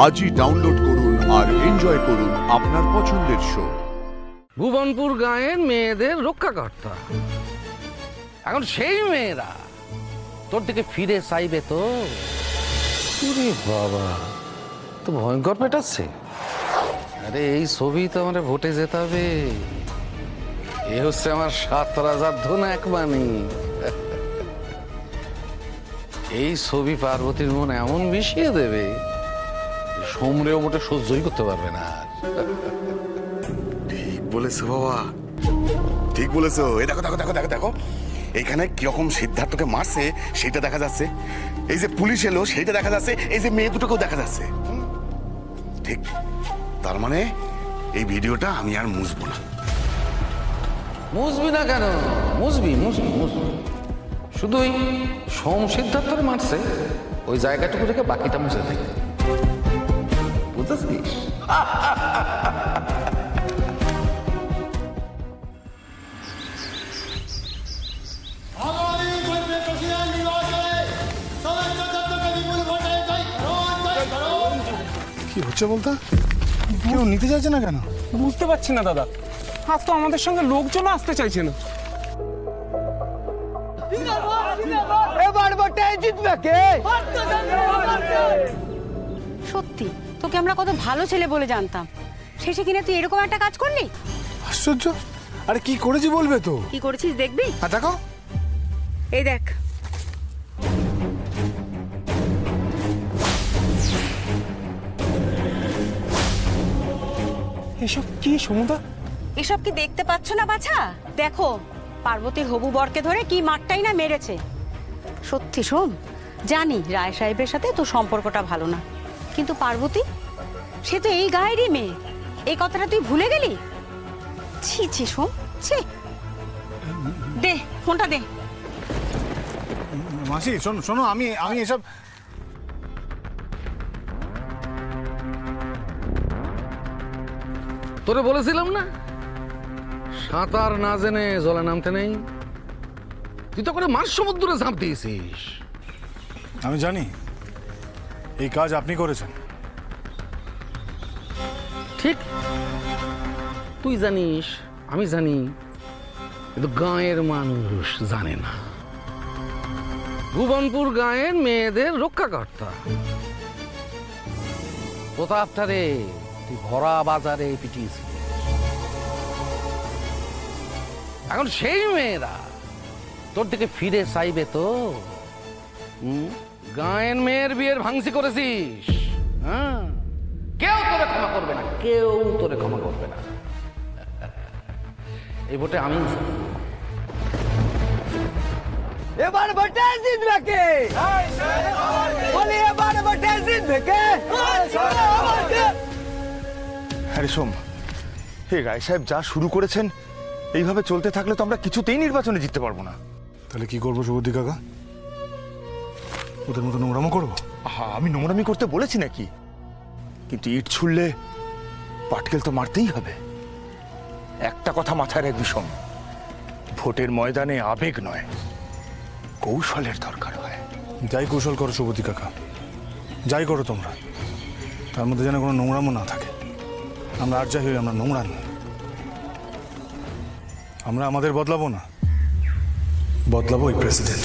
আজই ডাউনলোড করুন আর এনজয় করুন আপনার পছন্দের শো। ভুবনপুর গাঁয়ের মেয়েদের রক্ষাকর্তা, এখন সেই মেয়েরা তোর দিকে ফিরে চাইবে তো? ওরে বাবা, তো ভয়ঙ্কর পেটাচ্ছে। আরে এই ছবি তো আমার ভোটে যেতে হবে। এ হচ্ছে আমার 7 রাজার ধন এক মানি। এই ছবি পার্বতীর মন এমন মিশিয়ে দেবে, সোমরেও মোটে সহ্যই করতে পারবে না। ঠিক বলেছো বাবা, ঠিক বলেছো। এই দেখো দেখো দেখো দেখো দেখো, এইখানে কিরকম সিদ্ধার্থকে মারছে সেটা দেখা যাচ্ছে, এই যে পুলিশ এলো সেইটা দেখা যাচ্ছে, এই যে মেয়ে দুটোকেও দেখা যাচ্ছে। ঠিক, তার মানে এই ভিডিওটা আমি আর মুছবো না। মুছবি না কেন? মুছবি মুছবি মুছবি। শুধু ওই সোম সিদ্ধার্থরে মারছে ওই জায়গাটুকু থেকে বাকিটা মুছে দেয়, বুঝতেছিস? কি হচ্ছে বলতে? কেউ নিতে চাইছে না কেন? বুঝতে পারছি না দাদা, আজ তো আমাদের সঙ্গে লোকজন আসতে চাইছে না। সত্যি তোকে আমরা কত ভালো ছেলে বলে জানতাম, শেষে কিনা তুই এরকম একটা কাজ করলি। আশ্চর্য! আরে কি করেছি বলবে তো? কি করেছিস দেখবি? দেখো, এই দেখ। এসব কি সমুদা? এসব কি দেখতে পাচ্ছ না বাছা? দেখো পার্বতীর হবু বরকে ধরে কি মারটাই না মেরেছে। সত্যি সোম, জানি রায় সাহেবের সাথে তোর সম্পর্কটা ভালো না, কিন্তু পার্বতী সে তো এই গায়েরই মেয়ে, এই কথাটা তুই ভুলে গেলি? ছি ছি সোম, ছি। দে ফোনটা দে। মাসি শোনো শোনো, আমি এসব তোরে বলেছিলাম না সাঁতার না জেনে জলে নামতে নেই। তুই তো করে মাঝ সমুদ্রে ঝাঁপ দিয়েছিস। আমি জানি এই কাজ আপনি করেছেন। ঠিক, তুই জানিস, আমি জানি, কিন্তু গাঁয়ের মানুষ জানে না। ভুবনপুর গাঁয়ের মেয়েদের রক্ষাকর্তা প্রতাপটারে তুই ভরা বাজারে পিটিয়েছিস। এখন সেই মেয়েরা তোর দিকে ফিরে চাইবে তো? গাঁয়ের মেয়ের বিয়ের ভাঙচি করেছিস, হ্যাঁ? কেউ তোরে ক্ষমা করবে না, কেউ তোরে ক্ষমা করবে না। এই ভোটে আমি এবার ভোটে জিতবে কে? বলি এবার ভোটে জিতবে কে? আরে সোম, হে রায় সাহেব যা শুরু করেছেন এইভাবে চলতে থাকলে তো আমরা কিছুতেই নির্বাচনে জিততে পারবো না। তাহলে কি করবো সুবুদ্ধি কাকা? ওদের মতো নোংরামো করবো? আমি নোংরামি করতে বলেছি নাকি? কিন্তু ইট ছুড়লে পাটকেল তো মারতেই হবে। একটা কথা মাথায় রাখবি সোম, ভোটের ময়দানে আবেগ নয়, কৌশলের দরকার হয়। যাই কৌশল করো সুবুদ্ধি কাকা, যাই করো তোমরা, তার মধ্যে যেন কোনো নোংরামো না থাকে। আমরা আর যাই হই, আমরা নোংরা নই। আমরা আমাদের বদলাবো না, বদলাবো ওই প্রেসিডেন্ট।